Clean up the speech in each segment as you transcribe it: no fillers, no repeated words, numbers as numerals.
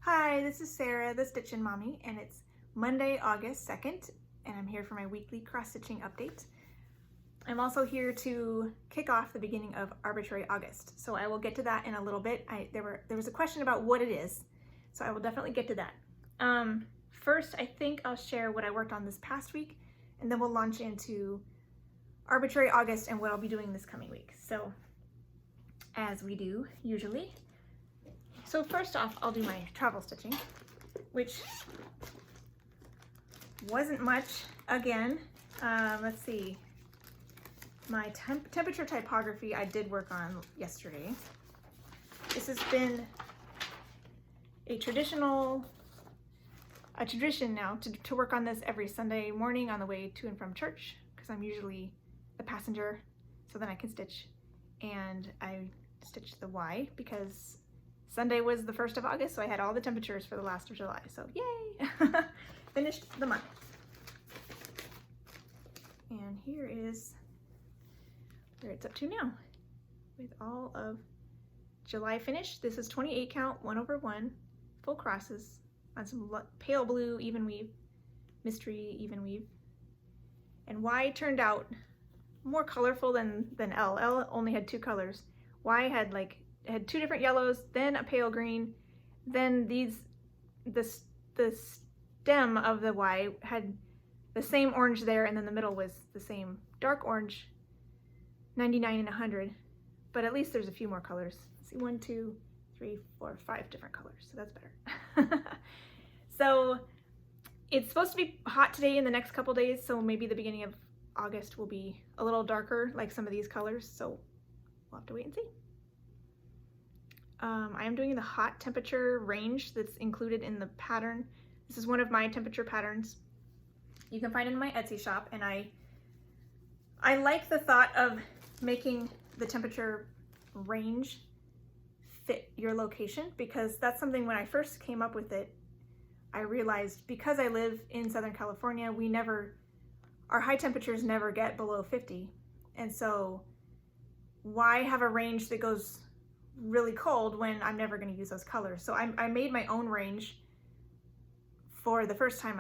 Hi, this is Sarah, the Stitchin Mommy, and it's Monday, August 2nd, and I'm here for my weekly cross-stitching update. I'm also here to kick off the beginning of Arbitrary August, so I will get to that in a little bit. There was a question about what it is, so I will definitely get to that. First, I think I'll share what I worked on this past week, and then we'll launch into Arbitrary August and what I'll be doing this coming week. So, as we do usually. So first off, I'll do my travel stitching, which wasn't much again. Let's see. My temperature typography I did work on yesterday. This has been a tradition now to work on this every Sunday morning on the way to and from church, because I'm usually the passenger, so then I can stitch. And I stitched the Y because Sunday was the 1st of August, so I had all the temperatures for the last of July, so yay! Finished the month. And here is where it's up to now, with all of July finished. This is 28 count, 1/1, full crosses on some pale blue even weave, mystery even weave. And Y turned out more colorful than L. L only had 2 colors. Y had 2 different yellows, then a pale green, then the stem of the Y had the same orange there, and then the middle was the same dark orange, 99 and 100, but at least there's a few more colors. Let's see, 1, 2, 3, 4, 5 different colors, so that's better. So it's supposed to be hot today in the next couple days, so maybe the beginning of August will be a little darker like some of these colors, so we'll have to wait and see. I am doing the hot temperature range that's included in the pattern. This is one of my temperature patterns. You can find it in my Etsy shop, and I like the thought of making the temperature range fit your location, because that's something when I first came up with it, I realized because I live in Southern California, our high temperatures never get below 50. And so why have a range that goes really cold when I'm never going to use those colors? So I made my own range for the first time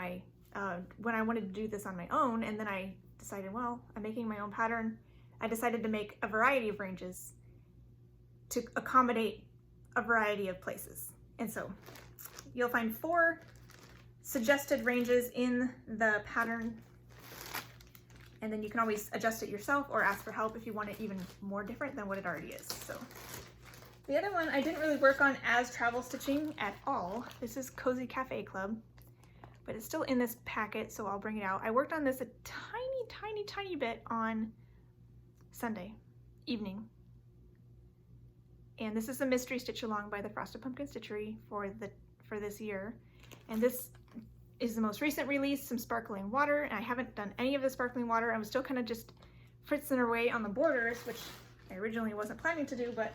when I wanted to do this on my own, and then I decided, well, I'm making my own pattern. I decided to make a variety of ranges to accommodate a variety of places. And so you'll find 4 suggested ranges in the pattern, and then you can always adjust it yourself or ask for help if you want it even more different than what it already is. So the other one I didn't really work on as travel stitching at all. This is Cozy Cafe Club, but it's still in this packet, so I'll bring it out. I worked on this a tiny bit on Sunday evening. And this is a mystery stitch along by the Frosted Pumpkin Stitchery for this year. And this is the most recent release, some sparkling water. And I haven't done any of the sparkling water. I was still kind of just fritzing away on the borders, which I originally wasn't planning to do, but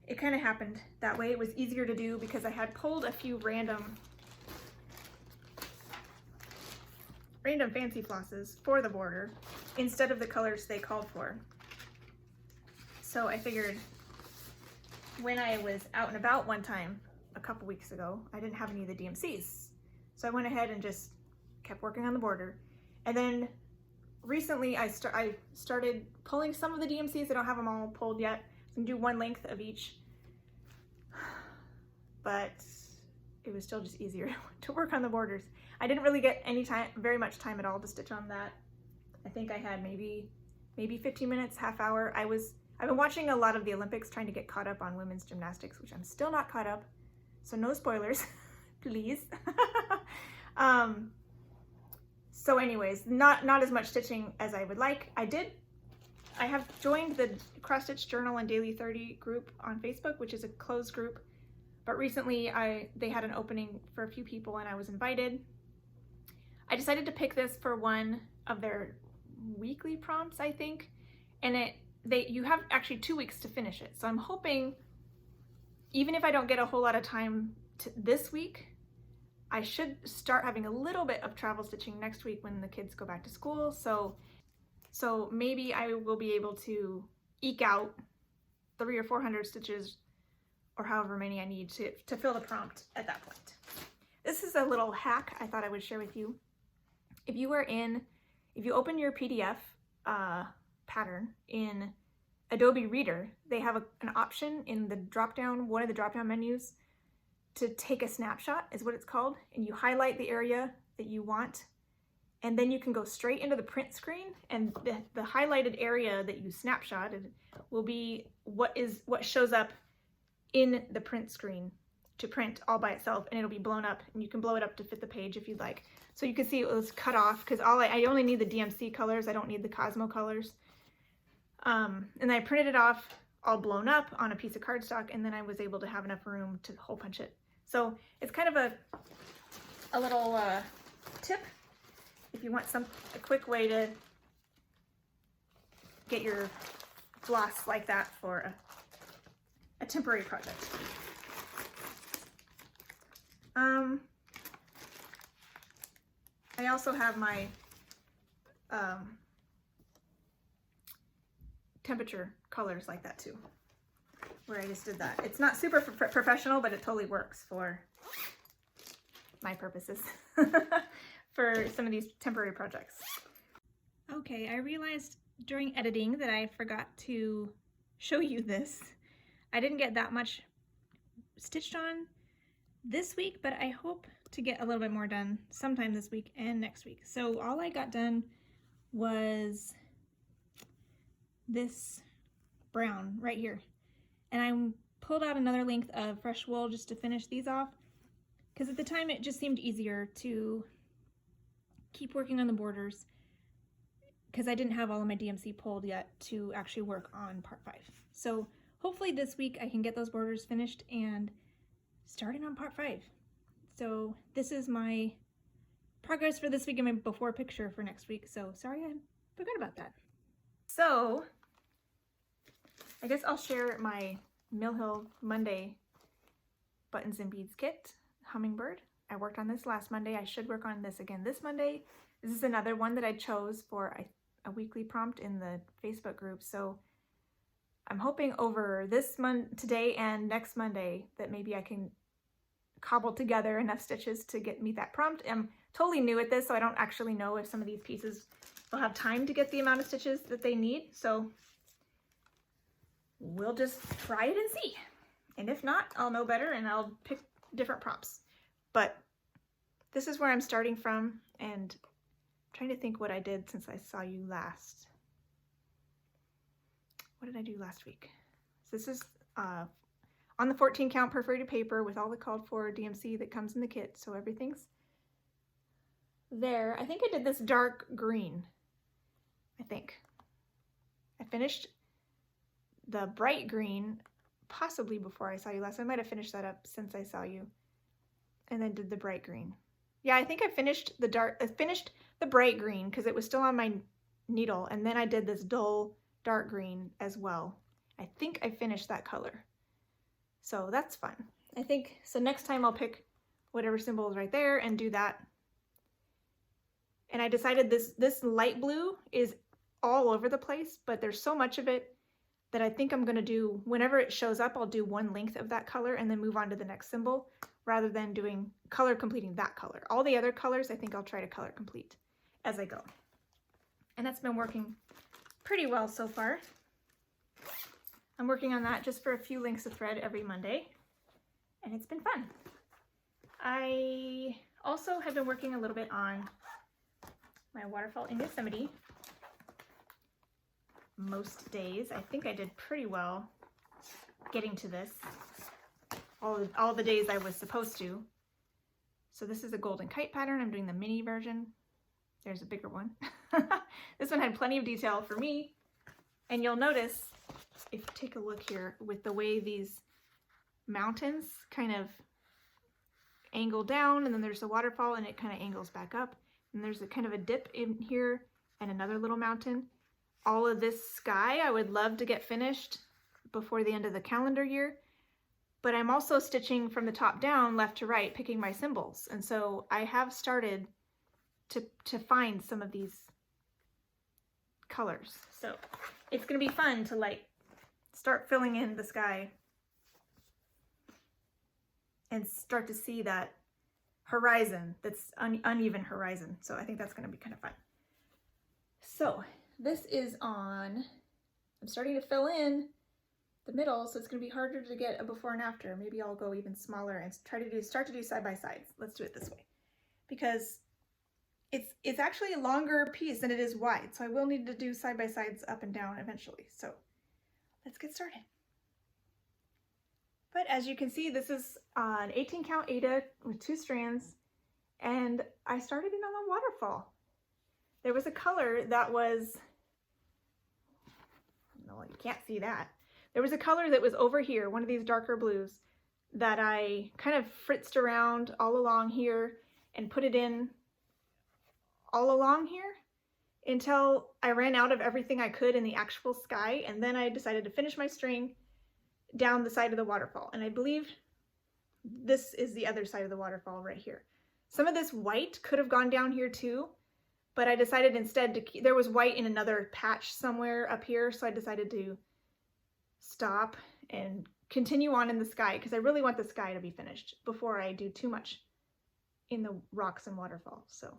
it kind of happened that way. It was easier to do because I had pulled a few random fancy flosses for the border instead of the colors they called for. So I figured when I was out and about one time a couple weeks ago, I didn't have any of the DMCs. So I went ahead and just kept working on the border. And then recently I started pulling some of the DMCs. I don't have them all pulled yet. I'm gonna do 1 length of each, but it was still just easier to work on the borders. I didn't really get very much time at all to stitch on that. I think I had maybe 15 minutes, half hour. I've been watching a lot of the Olympics, trying to get caught up on women's gymnastics, which I'm still not caught up, so no spoilers, please. So anyways, not as much stitching as I would like. I have joined the Cross Stitch Journal and Daily 30 group on Facebook, which is a closed group, but recently they had an opening for a few people and I was invited. I decided to pick this for one of their weekly prompts, I think, and you have actually 2 weeks to finish it. So I'm hoping, even if I don't get a whole lot of time this week, I should start having a little bit of travel stitching next week when the kids go back to school. So maybe I will be able to eke out 300 or 400 stitches or however many I need to fill the prompt at that point. This is a little hack I thought I would share with you. If you open your PDF pattern in Adobe Reader, they have an option in the one of the drop-down menus to take a snapshot, is what it's called, and you highlight the area that you want, and then you can go straight into the print screen, and the highlighted area that you snapshotted will be what shows up in the print screen to print all by itself, and it'll be blown up, and you can blow it up to fit the page if you'd like. So you can see it was cut off because I only need the DMC colors, I don't need the Cosmo colors. And I printed it off all blown up on a piece of cardstock, and then I was able to have enough room to hole punch it. So it's kind of a little tip if you want a quick way to get your floss like that for a temporary project. I also have my temperature colors like that too, where I just did that. It's not super professional, but it totally works for my purposes for some of these temporary projects. Okay, I realized during editing that I forgot to show you this. I didn't get that much stitched on this week, but I hope to get a little bit more done sometime this week and next week. So all I got done was this brown right here, and I pulled out another length of fresh wool just to finish these off, because at the time it just seemed easier to keep working on the borders because I didn't have all of my DMC pulled yet to actually work on part 5. So hopefully this week I can get those borders finished and starting on part 5. So this is my progress for this week and my before picture for next week. So sorry I forgot about that. So I guess I'll share my Mill Hill Monday buttons and beads kit, Hummingbird. I worked on this last Monday. I should work on this again this Monday. This is another one that I chose for a weekly prompt in the Facebook group. So I'm hoping over today and next Monday that maybe I can cobble together enough stitches to meet that prompt. I'm totally new at this, so I don't actually know if some of these pieces will have time to get the amount of stitches that they need. So we'll just try it and see. And if not, I'll know better and I'll pick different prompts. But this is where I'm starting from, and I'm trying to think what I did since I saw you last. What did I do last week? So this is on the 14 count perforated paper with all the called for DMC that comes in the kit. So everything's there. I think I did this dark green. I think I finished the bright green possibly before I saw you last. I might have finished that up since I saw you, and then did the bright green. Yeah, I think I finished the bright green because it was still on my needle, and then I did this dull dark green as well. I think I finished that color, so that's fun. I think so. Next time I'll pick whatever symbol is right there and do that. And I decided this light blue is all over the place, but there's so much of it that I think I'm gonna do, whenever it shows up, I'll do one length of that color and then move on to the next symbol, rather than doing color completing that color. All the other colors, I think I'll try to color complete as I go. And that's been working pretty well so far. I'm working on that just for a few lengths of thread every Monday, and it's been fun. I also have been working a little bit on my waterfall in Yosemite most days. I think I did pretty well getting to this, all the days I was supposed to. So this is a golden kite pattern. I'm doing the mini version. There's a bigger one. This one had plenty of detail for me, and you'll notice if you take a look here with the way these mountains kind of angle down, and then there's a waterfall and it kind of angles back up, and there's a kind of a dip in here and another little mountain. All of this sky I would love to get finished before the end of the calendar year, but I'm also stitching from the top down, left to right, picking my symbols. And so I have started to find some of these colors. So it's gonna be fun to like start filling in the sky and start to see that horizon, that's uneven horizon. So I think that's going to be kind of fun. So this is on, I'm starting to fill in the middle, so it's going to be harder to get a before and after. Maybe I'll go even smaller and start to do side by sides. Let's do it this way, because it's actually a longer piece than it is wide, so I will need to do side by sides up and down eventually. So let's get started. But as you can see, this is an 18 count Aida with 2 strands, and I started in on the waterfall. There was a color that was, no, you can't see that. There was a color that was over here, one of these darker blues, that I kind of fritzed around all along here and put it in all along here until I ran out of everything I could in the actual sky, and then I decided to finish my string down the side of the waterfall. And I believe this is the other side of the waterfall right here. Some of this white could have gone down here too, but I decided instead to, there was white in another patch somewhere up here, so I decided to stop and continue on in the sky, because I really want the sky to be finished before I do too much in the rocks and waterfall. So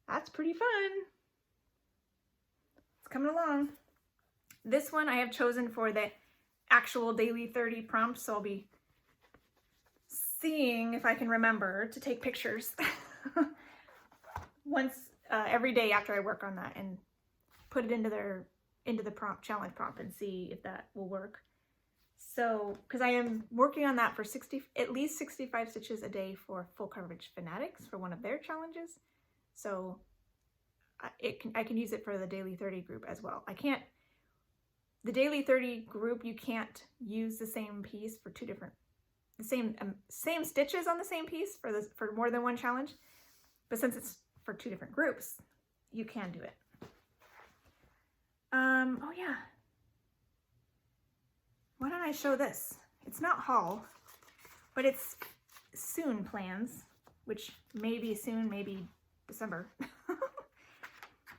that's pretty fun. It's coming along. This one I have chosen for the actual daily 30 prompt, so I'll be seeing if I can remember to take pictures once every day after I work on that and put it into the prompt, challenge prompt, and see if that will work. So, because I am working on that for at least 65 stitches a day for Full Coverage Fanatics for one of their challenges. So I can use it for the daily 30 group as well. The daily 30 group, you can't use the same piece for the same stitches on the same piece for more than one challenge. But since it's for 2 different groups, you can do it. Oh yeah. Why don't I show this? It's not haul, but it's soon plans, which may be soon, maybe December.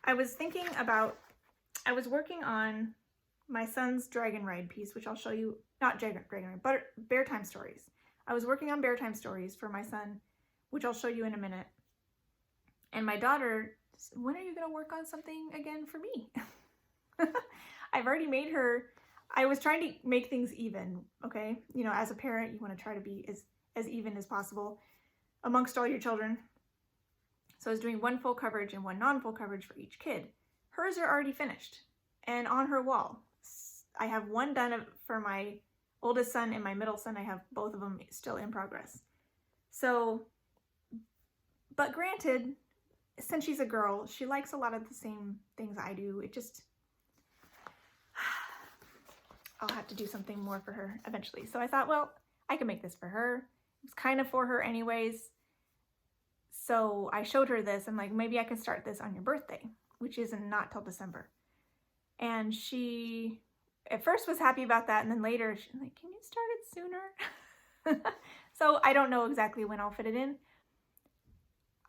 I was working on my son's Dragon Ride piece, which I'll show you, not Dragon Ride, but Bear Time Stories. I was working on Bear Time Stories for my son, which I'll show you in a minute. And my daughter, when are you going to work on something again for me? I've already made her, I was trying to make things even, okay? You know, as a parent, you want to try to be as even as possible amongst all your children. So I was doing 1 full coverage and 1 non-full coverage for each kid. Hers are already finished and on her wall. I have 1 done for my oldest son and my middle son. I have both of them still in progress. So, but granted, since she's a girl, she likes a lot of the same things I do. It just, I'll have to do something more for her eventually. So I thought, well, I can make this for her. It's kind of for her anyways. So I showed her this. I'm like, maybe I can start this on your birthday, which is not till December. And she at first was happy about that, and then later she's like, can you start it sooner? So I don't know exactly when I'll fit it in.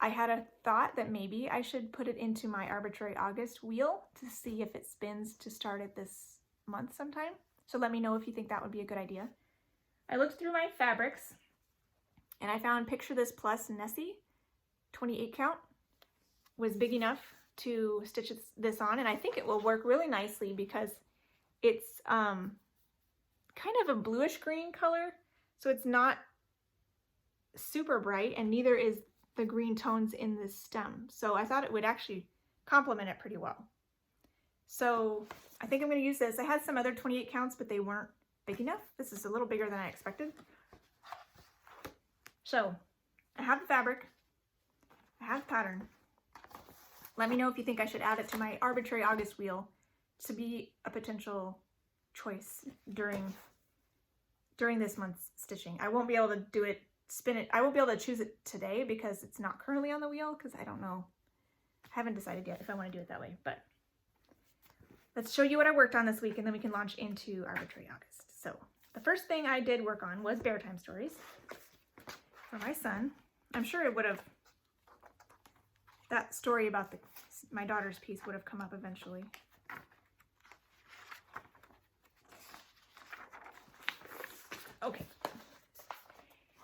I had a thought that maybe I should put it into my Arbitrary August wheel to see if it spins to start it this month sometime. So let me know if you think that would be a good idea. I looked through my fabrics and I found Picture This Plus Nessie 28 count was big enough to stitch this on, and I think it will work really nicely because it's kind of a bluish green color, so it's not super bright, and neither is the green tones in this stem. So I thought it would actually complement it pretty well. So I think I'm going to use this. I had some other 28 counts, but they weren't big enough. This is a little bigger than I expected. So I have the fabric, I have the pattern. Let me know if you think I should add it to my Arbitrary August wheel to be a potential choice during this month's stitching. I won't be able to do it, spin it. I won't be able to choose it today because it's not currently on the wheel, because I don't know. I haven't decided yet if I want to do it that way, but let's show you what I worked on this week, and then we can launch into Arbitrary August. So the first thing I did work on was Bear Time Stories for my son. I'm sure it would have, that story about my daughter's piece would have come up eventually. Okay,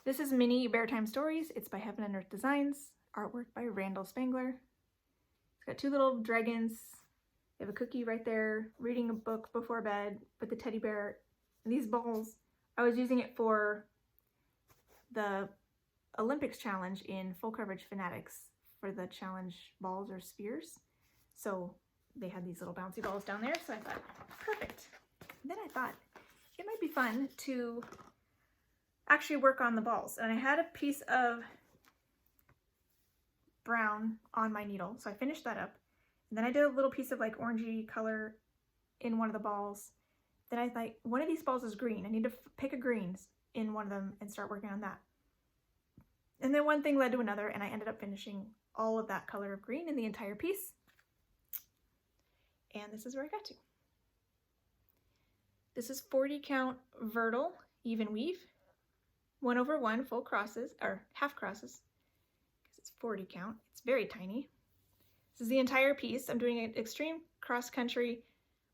This is Mini Bear Time Stories. It's by Heaven and Earth Designs. Artwork by Randall Spangler. It's got two little dragons. They have a cookie right there, reading a book before bed with the teddy bear. And these balls, I was using it for the Olympics challenge in Full Coverage Fanatics for the challenge balls or spheres. So they had these little bouncy balls down there, so I thought, perfect. And then I thought it might be fun to actually work on the balls. And I had a piece of brown on my needle, so I finished that up. And then I did a little piece of like orangey color in one of the balls. Then I thought, one of these balls is green. I need to pick a green in one of them and start working on that. And then one thing led to another, and I ended up finishing all of that color of green in the entire piece. And this is where I got to. This is 40 count Vertil even weave, 1/1 full crosses, or half crosses, because it's 40 count. It's very tiny. This is the entire piece. I'm doing an extreme cross country,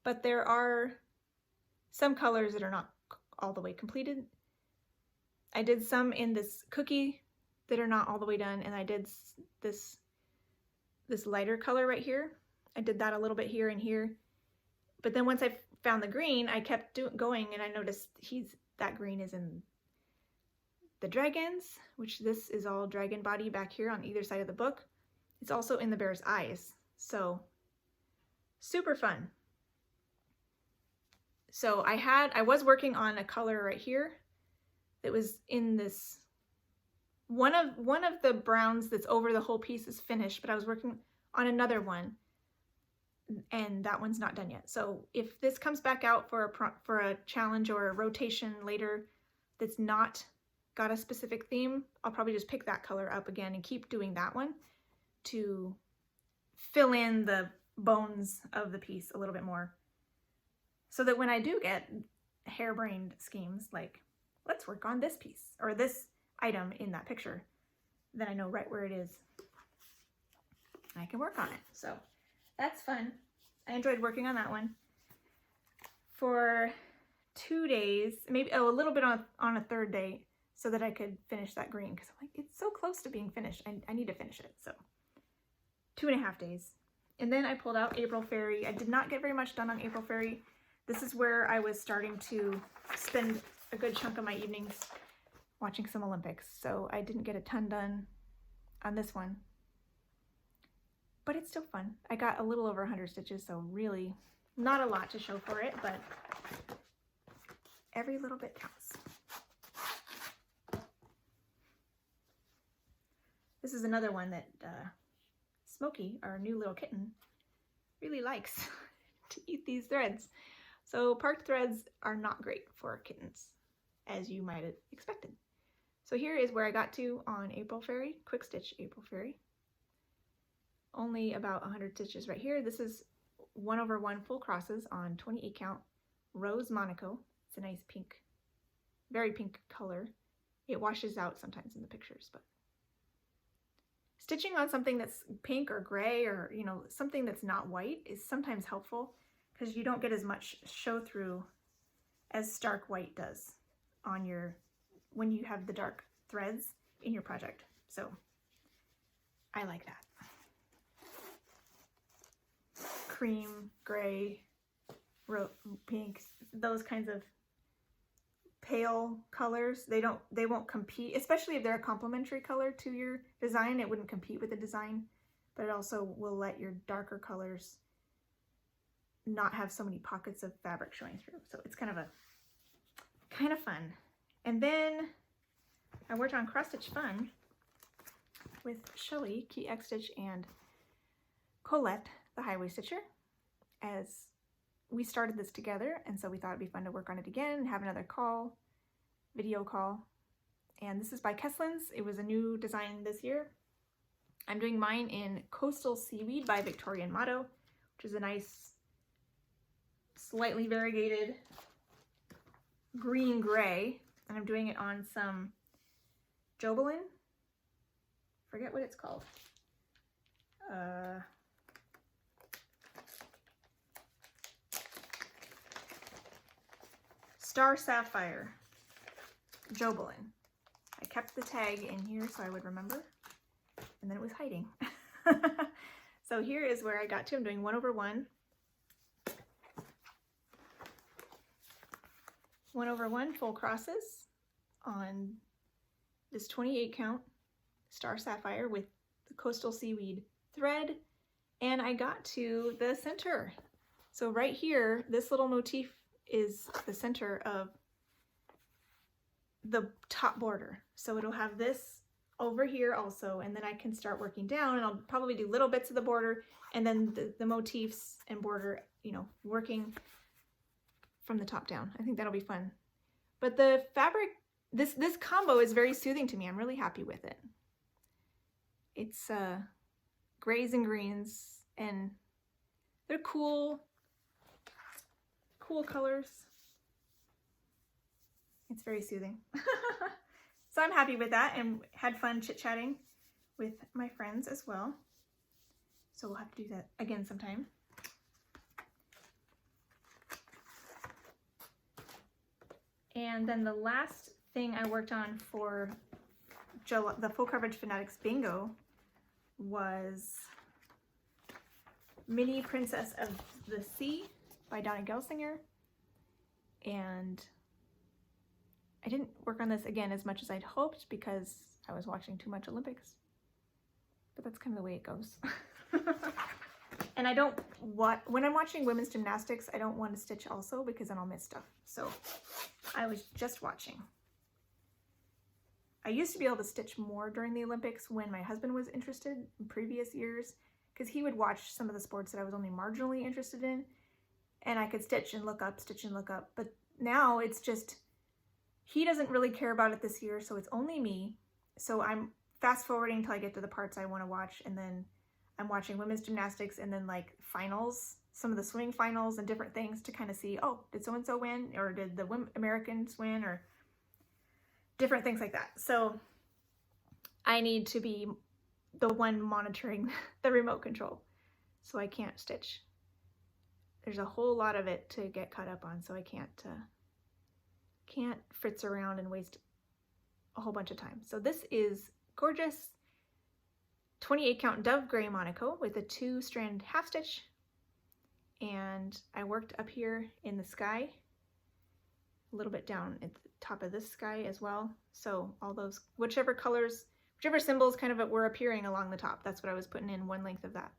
but there are some colors that are not all the way completed. I did some in this cookie that are not all the way done, and I did this lighter color right here. I did that a little bit here and here. But then once I found the green, I kept going, and I noticed that green is in the dragons, which this is all dragon body back here on either side of the book. It's also in the bear's eyes. So super fun. So I was working on a color right here that was in this, one of the browns that's over the whole piece is finished, but I was working on another one, and that one's not done yet. So if this comes back out for a challenge or a rotation later that's not got a specific theme, I'll probably just pick that color up again and keep doing that one to fill in the bones of the piece a little bit more, so that when I do get harebrained schemes like, let's work on this piece or this item in that picture, then I know right where it is and I can work on it. So that's fun. I enjoyed working on that one for 2 days, maybe a little bit on a third day, so that I could finish that green, because I'm like, it's so close to being finished. I need to finish it. So 2.5 days. And then I pulled out April Fairy. I did not get very much done on April Fairy. This is where I was starting to spend a good chunk of my evenings watching some Olympics. So I didn't get a ton done on this one, but it's still fun. I got a little over 100 stitches, so really not a lot to show for it, but every little bit counts. This is another one that Smokey, our new little kitten, really likes to eat these threads. So parked threads are not great for kittens, as you might have expected. So here is where I got to on April Fairy, Quick Stitch April Fairy. Only about 100 stitches right here. This is 1/1 full crosses on 28 count Rose Monaco. It's a nice pink, very pink color. It washes out sometimes in the pictures, but stitching on something that's pink or gray, or something that's not white, is sometimes helpful, because you don't get as much show through as stark white does on when you have the dark threads in your project. So I like that. Cream, gray, pink, those kinds of pale colors, they won't compete, especially if they're a complementary color to your design. It wouldn't compete with the design, but it also will let your darker colors not have so many pockets of fabric showing through. So it's kind of fun. And then I worked on Cross Stitch Fun with Shelly, Key X Stitch, and Colette, the Highway Stitcher, as we started this together, and so we thought it'd be fun to work on it again and have another video call. And this is by Kesslins. It was a new design this year. I'm doing mine in Coastal Seaweed by Victorian Motto, which is a nice, slightly variegated green-gray, and I'm doing it on some Jobelin. Forget what it's called. Star Sapphire Jobelin. I kept the tag in here so I would remember, and then it was hiding. So here is where I got to. I'm doing 1/1. 1/1 full crosses on this 28 count Star Sapphire with the Coastal Seaweed thread, and I got to the center. So right here, this little motif is the center of the top border. So it'll have this over here also, and then I can start working down, and I'll probably do little bits of the border and then the motifs and border, you know, working from the top down. I think that'll be fun. But the fabric, this combo is very soothing to me. I'm really happy with it. It's grays and greens, and they're cool colors. It's very soothing. So I'm happy with that and had fun chit-chatting with my friends as well. So we'll have to do that again sometime. And then the last thing I worked on for the Full Coverage Fanatics Bingo was Mini Princess of the Sea by Donna Gelsinger. And I didn't work on this again as much as I'd hoped because I was watching too much Olympics. But that's kind of the way it goes. And I don't when I'm watching women's gymnastics, I don't want to stitch also because then I'll miss stuff. So I was just watching. I used to be able to stitch more during the Olympics when my husband was interested in previous years, because he would watch some of the sports that I was only marginally interested in, and I could stitch and look up, but now it's just, he doesn't really care about it this year, so it's only me. So I'm fast forwarding until I get to the parts I want to watch, and then I'm watching women's gymnastics and then like finals, some of the swimming finals and different things to kind of see, oh, did so-and-so win, or did the Americans win, or different things like that. So I need to be the one monitoring the remote control, so I can't stitch. There's a whole lot of it to get caught up on, so I can't fritz around and waste a whole bunch of time. So this is gorgeous 28 count Dove Gray Monaco with a 2-strand half stitch, and I worked up here in the sky, a little bit down at the top of this sky as well. So all those, whichever colors, whichever symbols kind of were appearing along the top, that's what I was putting in one length of that.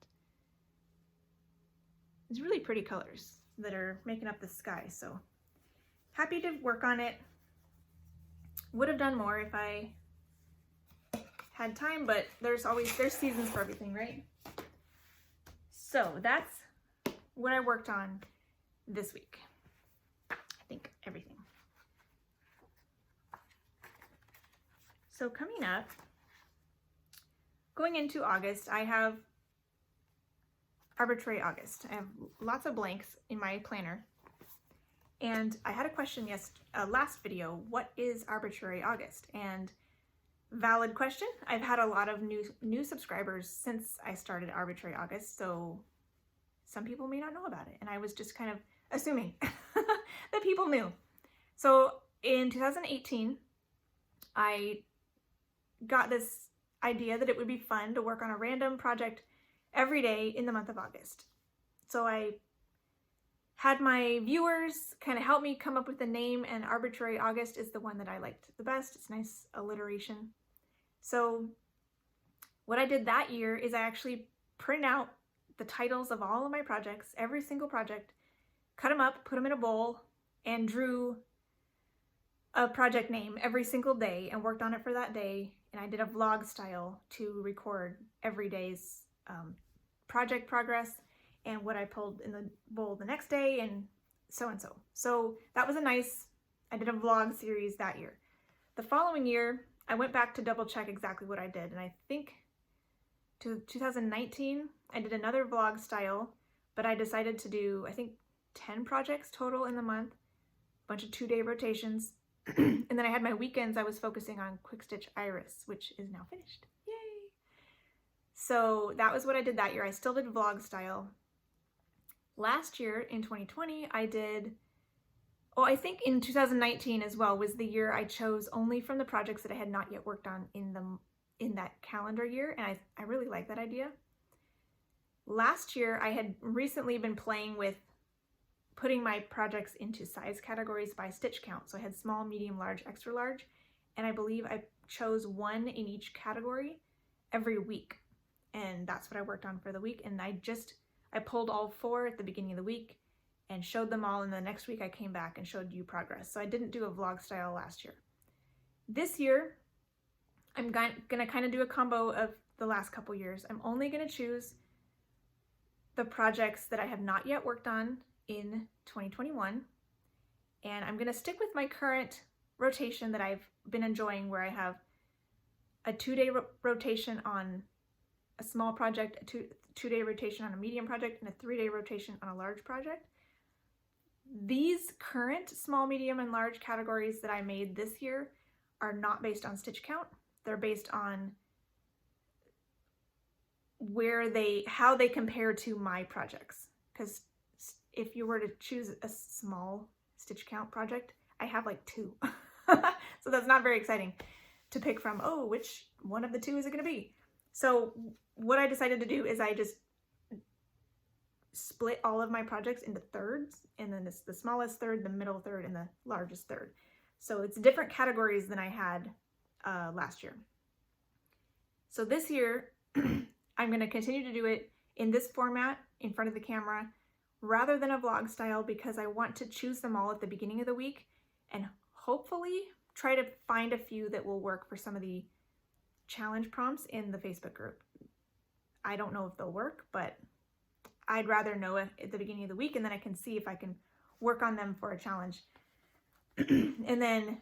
It's really pretty colors that are making up the sky, so happy to work on it. Would have done more if I had time, but there's seasons for everything, right? So that's what I worked on this week. I think everything. So coming up, going into August, I have Arbitrary August. I have lots of blanks in my planner. And I had a question last video, what is Arbitrary August? And valid question. I've had a lot of new subscribers since I started Arbitrary August, so some people may not know about it. And I was just kind of assuming that people knew. So in 2018, I got this idea that it would be fun to work on a random project every day in the month of August. So I had my viewers kind of help me come up with a name, and Arbitrary August is the one that I liked the best. It's nice alliteration. So what I did that year is I actually printed out the titles of all of my projects, every single project, cut them up, put them in a bowl, and drew a project name every single day and worked on it for that day. And I did a vlog style to record every day's project progress and what I pulled in the bowl the next day, and so. So that was I did a vlog series that year. The following year, I went back to double check exactly what I did, and I think to 2019, I did another vlog style, but I decided to do, I think, 10 projects total in the month, a bunch of 2-day rotations, and then I had my weekends I was focusing on Quick Stitch Iris, which is now finished. Yay! So that was what I did that year. I still did vlog style. Last year, in 2020, I did Oh, I think in 2019 as well was the year I chose only from the projects that I had not yet worked on in that calendar year, and I really like that idea. Last year, I had recently been playing with putting my projects into size categories by stitch count. So I had small, medium, large, extra large, and I believe I chose one in each category every week. And that's what I worked on for the week. And I pulled all 4 at the beginning of the week and showed them all. And the next week I came back and showed you progress. So I didn't do a vlog style last year. This year, I'm gonna kind of do a combo of the last couple years. I'm only gonna choose the projects that I have not yet worked on in 2021. And I'm gonna stick with my current rotation that I've been enjoying, where I have a 2-day rotation on a small project, a two-day rotation on a medium project, and a 3-day rotation on a large project. These current small, medium, and large categories that I made this year are not based on stitch count. They're based on how they compare to my projects. Because if you were to choose a small stitch count project, I have like 2. So that's not very exciting to pick from. Oh, which one of the 2 is it going to be? So what I decided to do is I just split all of my projects into thirds, and then it's the smallest third, the middle third, and the largest third. So it's different categories than I had last year. So this year, I'm going to continue to do it in this format in front of the camera rather than a vlog style, because I want to choose them all at the beginning of the week and hopefully try to find a few that will work for some of the challenge prompts in the Facebook group. I don't know if they'll work, but I'd rather know it at the beginning of the week, and then I can see if I can work on them for a challenge and then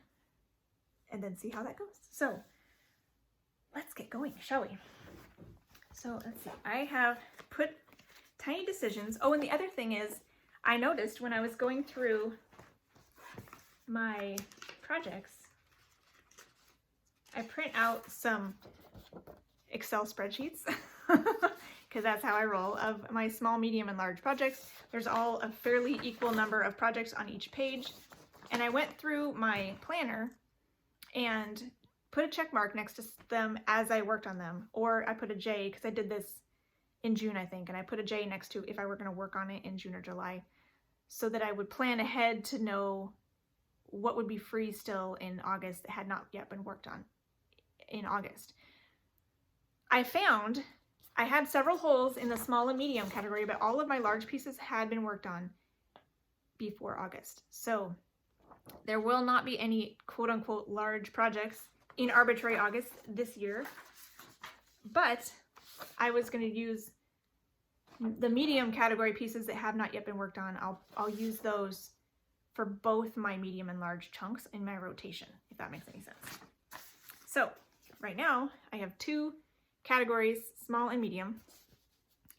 see how that goes. So let's get going, shall we? So let's see, I have put tiny decisions. Oh, and the other thing is, I noticed when I was going through my projects, I print out some Excel spreadsheets because that's how I roll, of my small, medium, and large projects. There's all a fairly equal number of projects on each page. And I went through my planner and put a check mark next to them as I worked on them. Or I put a J, because I did this in June, I think, and I put a J next to if I were going to work on it in June or July, so that I would plan ahead to know what would be free still in August that had not yet been worked on in August. I found I had several holes in the small and medium category, but all of my large pieces had been worked on before August. So there will not be any quote-unquote large projects in Arbitrary August this year, but I was going to use the medium category pieces that have not yet been worked on. I'll use those for both my medium and large chunks in my rotation, if that makes any sense. So right now I have 2 categories, small and medium,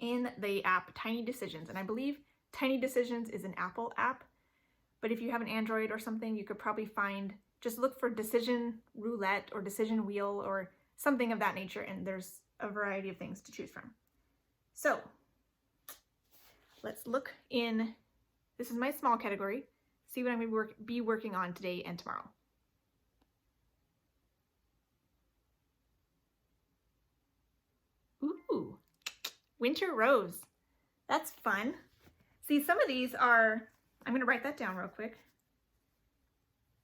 in the app Tiny Decisions, and I believe Tiny Decisions is an Apple app. But if you have an Android or something, you could probably just look for Decision Roulette or Decision Wheel or something of that nature, and there's a variety of things to choose from. So let's look in, this is my small category, see what I'm going to be working on today and tomorrow. Ooh, Winter Rose. That's fun. See, some of these are, I'm going to write that down real quick.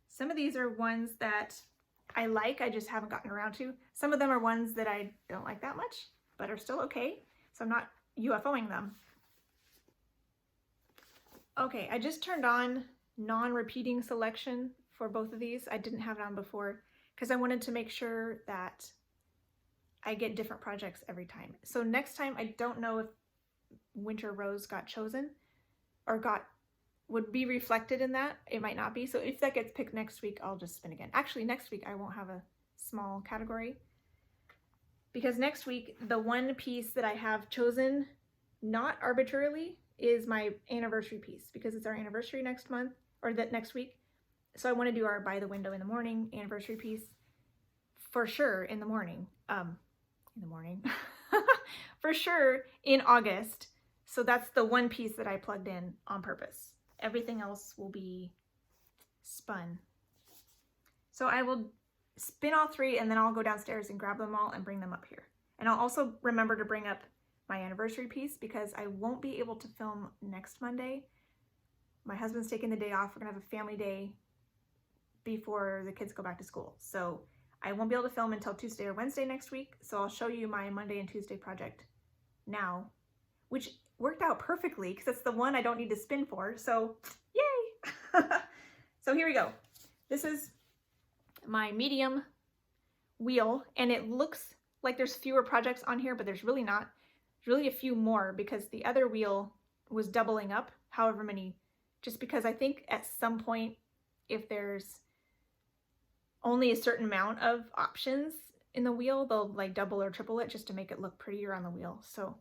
Some of these are ones that I like, I just haven't gotten around to. Some of them are ones that I don't like that much, but are still okay. So I'm not UFOing them. Okay, I just turned on non-repeating selection for both of these. I didn't have it on before because I wanted to make sure that I get different projects every time. So next time, I don't know if Winter Rose got chosen or would be reflected in that. It might not be. So if that gets picked next week, I'll just spin again. Actually, next week I won't have a small category, because next week the one piece that I have chosen, not arbitrarily, is my anniversary piece, because it's our anniversary next month, or that next week. So I want to do our by the window in the morning anniversary piece for sure in the morning. For sure in August. So that's the one piece that I plugged in on purpose. Everything else will be spun. So I will spin all 3 and then I'll go downstairs and grab them all and bring them up here. And I'll also remember to bring up my anniversary piece because I won't be able to film next Monday. My husband's taking the day off. We're gonna have a family day before the kids go back to school. So I won't be able to film until Tuesday or Wednesday next week. So I'll show you my Monday and Tuesday project now, which worked out perfectly because it's the one I don't need to spin for. So yay! So here we go. This is my medium wheel, and it looks like there's fewer projects on here, but there's really not. There's really a few more because the other wheel was doubling up however many, just because I think at some point, if there's only a certain amount of options in the wheel, they'll like double or triple it just to make it look prettier on the wheel. So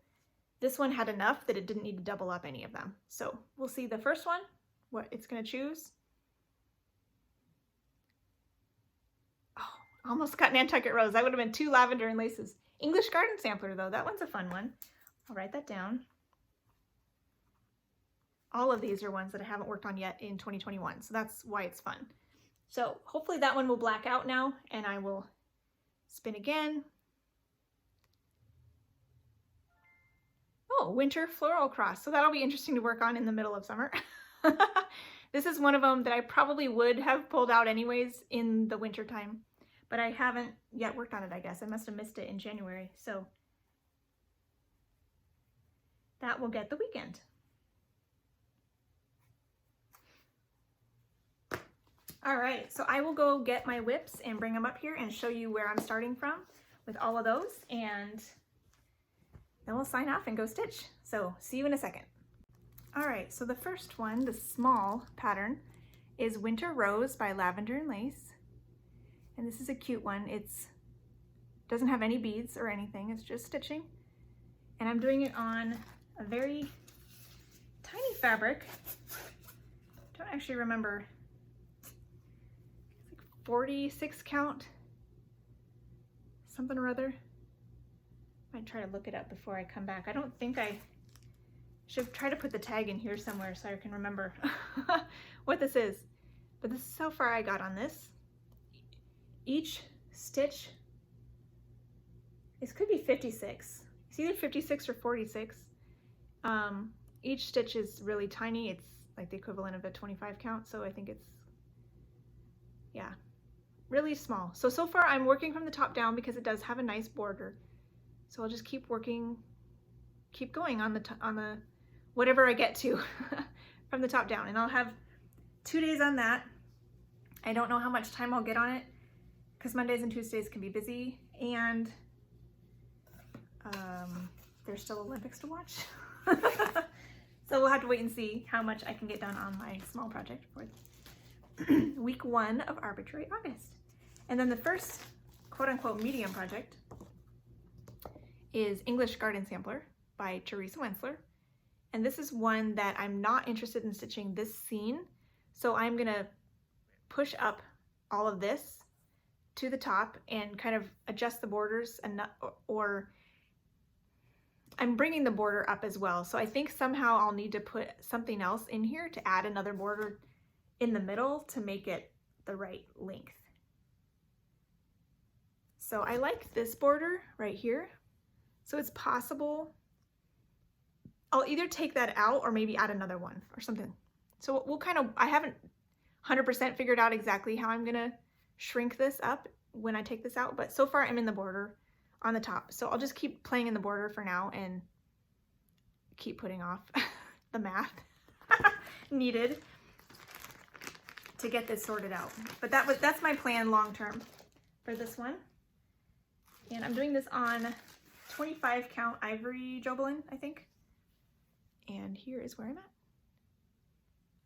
this one had enough that it didn't need to double up any of them. So we'll see the first one, what it's gonna choose. Oh, almost got Nantucket Rose. That would have been 2 lavender and laces. English Garden Sampler though, that one's a fun one. I'll write that down. All of these are ones that I haven't worked on yet in 2021, so that's why it's fun. So hopefully that one will black out now, and I will spin again. Oh, Winter Floral Cross. So that'll be interesting to work on in the middle of summer. This is one of them that I probably would have pulled out anyways in the winter time, but I haven't yet worked on it, I guess. I must have missed it in January. So that will get the weekend. All right, so I will go get my whips and bring them up here and show you where I'm starting from with all of those, and then we'll sign off and go stitch. So see you in a second. All right, so the first one, the small pattern, is Winter Rose by Lavender and Lace. And this is a cute one. It's doesn't have any beads or anything, it's just stitching. And I'm doing it on a very tiny fabric. Don't actually remember. 46 count, something or other. Might try to look it up before I come back. I don't think I should try to put the tag in here somewhere so I can remember what this is. But this is how far I got on this. Each stitch, this could be 56. It's either 56 or 46. Each stitch is really tiny. It's like the equivalent of a 25 count. So I think it's, yeah, really small. So far I'm working from the top down because it does have a nice border. So I'll just keep working, keep going on the whatever I get to from the top down, and I'll have 2 days on that. I don't know how much time I'll get on it because Mondays and Tuesdays can be busy, and there's still Olympics to watch. So we'll have to wait and see how much I can get done on my small project for week 1 of Arbitrary August. And then the first quote-unquote medium project is English Garden Sampler by Teresa Wensler. And this is one that I'm not interested in stitching this scene. So I'm gonna push up all of this to the top and kind of adjust the borders, and or I'm bringing the border up as well. So I think somehow I'll need to put something else in here to add another border in the middle to make it the right length. So I like this border right here. So it's possible I'll either take that out or maybe add another one or something. So we'll kind of, I haven't 100% figured out exactly how I'm gonna shrink this up when I take this out, but so far I'm in the border on the top. So I'll just keep playing in the border for now and keep putting off the math needed to get this sorted out. But that's my plan long term for this one. And I'm doing this on 25 count ivory Jobelin, I think. And here is where I'm at.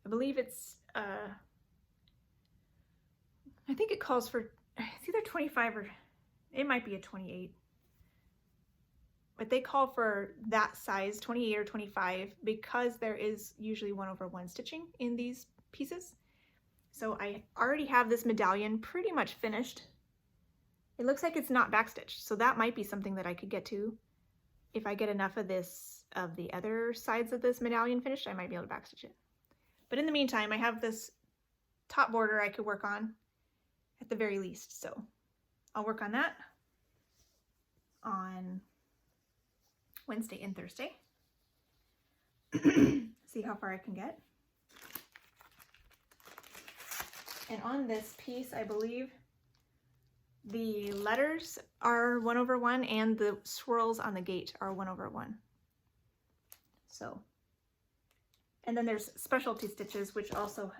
I believe it's, I think it calls for, it's either 25 or it might be a 28. But they call for that size, 28 or 25, because there is usually 1/1 stitching in these pieces. So I already have this medallion pretty much finished. It looks like it's not backstitched, so that might be something that I could get to. If I get enough of this, of the other sides of this medallion finished, I might be able to backstitch it. But in the meantime, I have this top border I could work on at the very least. So I'll work on that on Wednesday and Thursday. See how far I can get. And on this piece, I believe the letters are 1/1 and the swirls on the gate are 1/1. So, and then there's specialty stitches, which also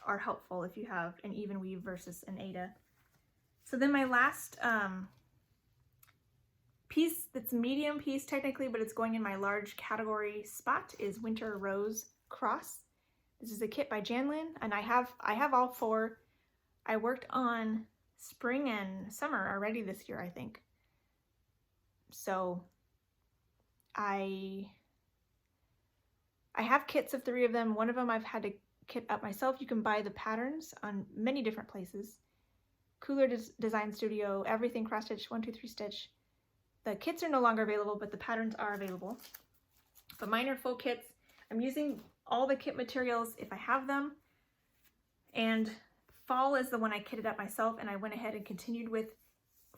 are helpful if you have an even weave versus an Aida. So then my last piece that's medium piece technically, but it's going in my large category spot, is Winter Rose Cross. This is a kit by Janlin, and I have all 4. I worked on spring and summer already this year, I think. So I have kits of 3 of them. One of them I've had to kit up myself. You can buy the patterns on many different places. Cooler Design Studio, Everything Cross Stitch, 123 Stitch. The kits are no longer available, but the patterns are available. But mine are full kits. I'm using all the kit materials if I have them. And fall is the one I kitted up myself, and I went ahead and continued with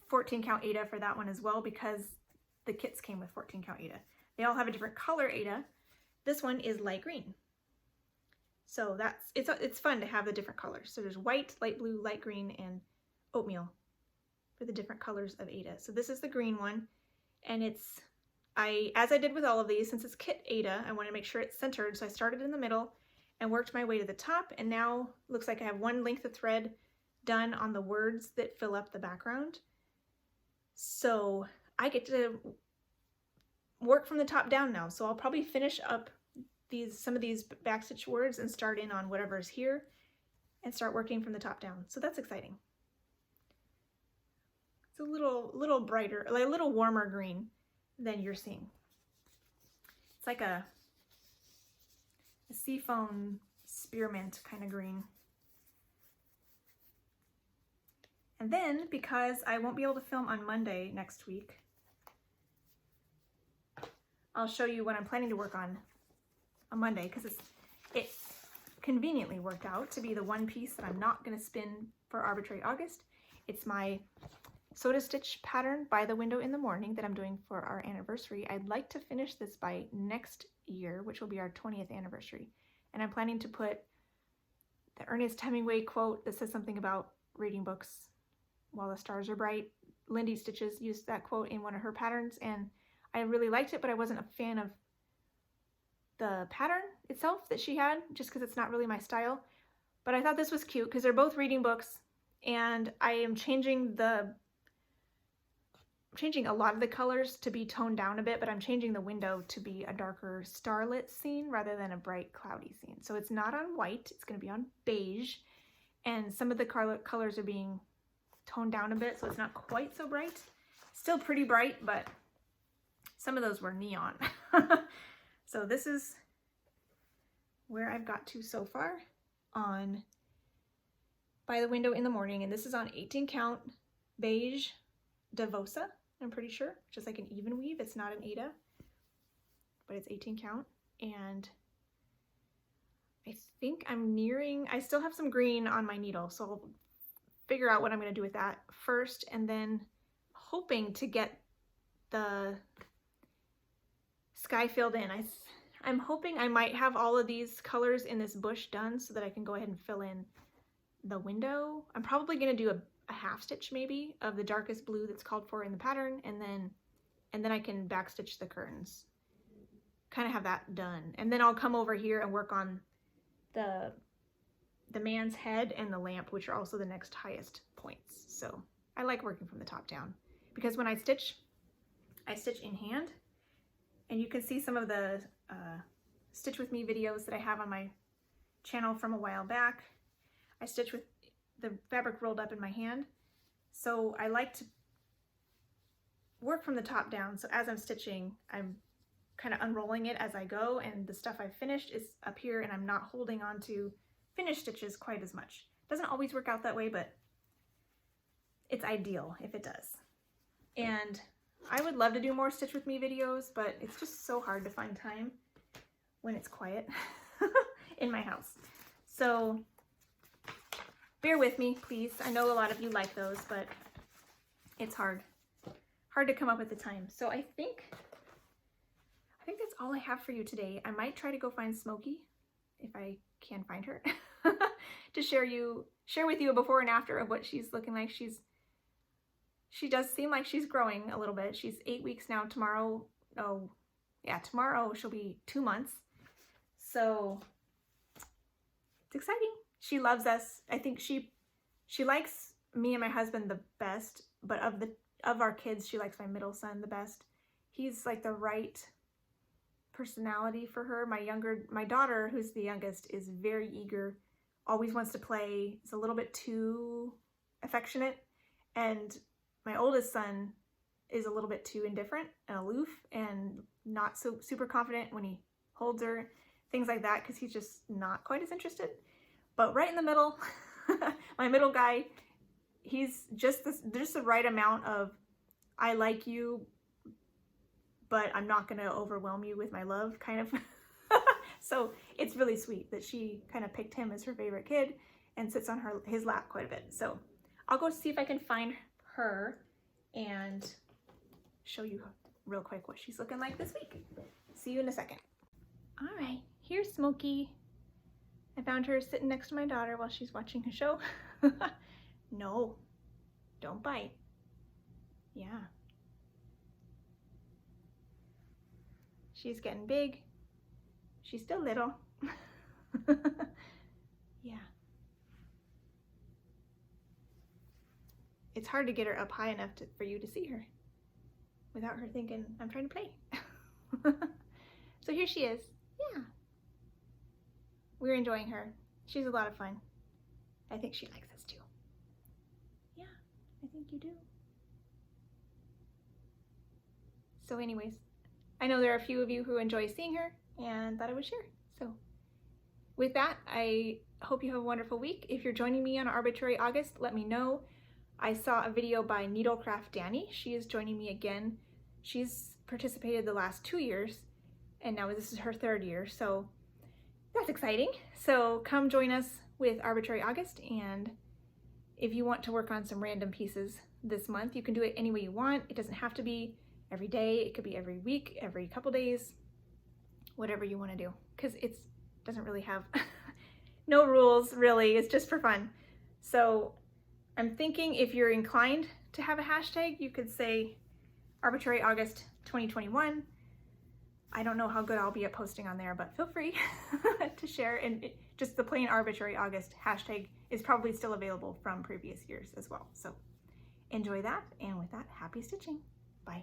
14 count Aida for that one as well, because the kits came with 14 count Aida. They all have a different color Aida. This one is light green. So it's fun to have the different colors. So there's white, light blue, light green, and oatmeal for the different colors of Aida. So this is the green one, and as I did with all of these, since it's kit Aida, I want to make sure it's centered. So I started in the middle and worked my way to the top, and now looks like I have one length of thread done on the words that fill up the background. So I get to work from the top down now. So I'll probably finish up some of these backstitch words and start in on whatever's here and start working from the top down. So that's exciting. It's a little brighter, like a little warmer green than you're seeing. It's like a seafoam spearmint kind of green. And then, because I won't be able to film on Monday next week, I'll show you what I'm planning to work on Monday, because it conveniently worked out to be the one piece that I'm not going to spin for Arbitrary August. It's my Soda Stitch pattern, By the Window in the Morning, that I'm doing for our anniversary. I'd like to finish this by next year, which will be our 20th anniversary. And I'm planning to put the Ernest Hemingway quote that says something about reading books while the stars are bright. Lindy Stitches used that quote in one of her patterns, and I really liked it, but I wasn't a fan of the pattern itself that she had, just because it's not really my style. But I thought this was cute because they're both reading books, and I am changing a lot of the colors to be toned down a bit, but I'm changing the window to be a darker starlit scene rather than a bright cloudy scene. So it's not on white, it's going to be on beige, and some of the colors are being toned down a bit, so it's not quite so bright. Still pretty bright, but some of those were neon. So this is where I've got to so far on By the Window in the Morning, and this is on 18 count beige Davosa, I'm pretty sure, just like an even weave. It's not an Aida, but it's 18 count, and I think I'm nearing, I still have some green on my needle, so I'll figure out what I'm going to do with that first, and then hoping to get the sky filled in. I'm hoping I might have all of these colors in this bush done so that I can go ahead and fill in the window. I'm probably going to do a half stitch maybe of the darkest blue that's called for in the pattern, and then I can backstitch the curtains. Kind of have that done. And then I'll come over here and work on the man's head and the lamp, which are also the next highest points. So I like working from the top down, because when I stitch in hand, and you can see some of the Stitch With Me videos that I have on my channel from a while back. I stitch with the fabric rolled up in my hand. So I like to work from the top down. So as I'm stitching, I'm kind of unrolling it as I go, and the stuff I've finished is up here, and I'm not holding on to finished stitches quite as much. Doesn't always work out that way, but it's ideal if it does. And I would love to do more Stitch With Me videos, but it's just so hard to find time when it's quiet in my house. So bear with me, please. I know a lot of you like those, but it's hard to come up with the time. So I think that's all I have for you today. I might try to go find Smokey if I can find her to share with you a before and after of what she's looking like. She does seem like she's growing a little bit. She's 8 weeks now. Tomorrow she'll be 2 months. So it's exciting. She loves us. I think she likes me and my husband the best, but of our kids, she likes my middle son the best. He's like the right personality for her. My daughter, who's the youngest, is very eager, always wants to play, is a little bit too affectionate, and my oldest son is a little bit too indifferent and aloof and not so super confident when he holds her, things like that, because he's just not quite as interested. But right in the middle, my middle guy, he's just the right amount of I like you, but I'm not going to overwhelm you with my love, kind of. So it's really sweet that she kind of picked him as her favorite kid and sits on his lap quite a bit. So I'll go see if I can find her and show you real quick what she's looking like this week. See you in a second. All right, here's Smokey. I found her sitting next to my daughter while she's watching a show. No, don't bite. Yeah. She's getting big. She's still little. Yeah. It's hard to get her up high enough for you to see her without her thinking I'm trying to play. So here she is. Yeah. We're enjoying her. She's a lot of fun. I think she likes us too. Yeah, I think you do. So anyways, I know there are a few of you who enjoy seeing her and thought I would share. So with that, I hope you have a wonderful week. If you're joining me on Arbitrary August, let me know. I saw a video by Needlecraft Danny. She is joining me again. She's participated the last 2 years, and now this is her 3rd year, so that's exciting. So come join us with Arbitrary August, and if you want to work on some random pieces this month, you can do it any way you want. It doesn't have to be every day. It could be every week, every couple days, whatever you want to do, because it doesn't really have no rules, really. It's just for fun. So I'm thinking if you're inclined to have a hashtag, you could say Arbitrary August 2021. I don't know how good I'll be at posting on there, but feel free to share. And just the plain Arbitrary August hashtag is probably still available from previous years as well. So enjoy that. And with that, happy stitching. Bye.